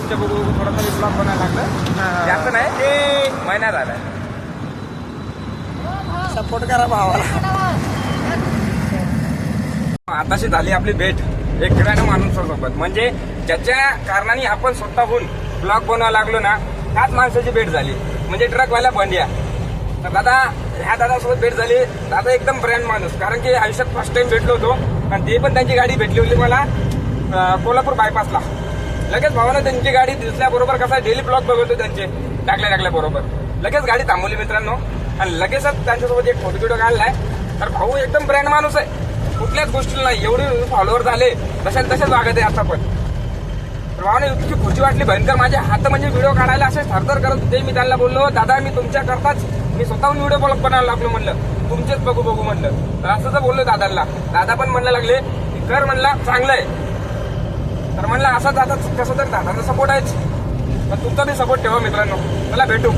तुमच्या बघू थोडासा ब्लॉग बनायला लागलं. जास्त नाही ते महिना झाला. सपोर्ट करा भावाला. आताशी झाली आपली भेट एक किराणा माणूसासोबत, म्हणजे ज्याच्या कारणाने आपण स्वतःहून ब्लॉग बनवायला लागलो ना, त्याच माणसाची भेट झाली, म्हणजे ट्रकवाल्या बंड्या. तर दादा, ह्या दादासोबत भेट झाली. दादा एकदम ब्रँड माणूस, कारण की आयुष्यात फर्स्ट टाइम भेटलो होतो आणि ते पण त्यांची गाडी भेटली होती मला कोल्हापूर बायपासला. लगेच भावानं त्यांची गाडी दिसल्याबरोबर कसा डेली ब्लॉग बघतो त्यांचे टाकल्या बरोबर लगेच गाडी थांबवली मित्रांनो, आणि लगेचच त्यांच्यासोबत एक फोटो काढलाय. तर भाऊ एकदम ब्रँड माणूस आहे, कुठल्याच गोष्टीला नाही. एवढे फॉलोअर झाले तसेच वागत आहे आता पण. तर भावाने इतकी खुशी वाटली भयंकर. माझे हात म्हणजे व्हिडिओ काढायला असे थरथर करत होते. मी त्यांना बोललो, दादा मी तुमच्या करताच मी स्वतःहून व्हिडिओ ब्लॉग बनायला लागलो म्हणलं, तुमचेच बघू म्हणलं. तर असं बोललो दादाला. दादा पण म्हणलं लागले कर, म्हणला चांगलं आहे. तर म्हणलं असंच आता कसं तर दादाचा सपोर्ट आहेच, पण तुमचा बी सपोर्ट ठेवा मित्रांनो. चला भेटू.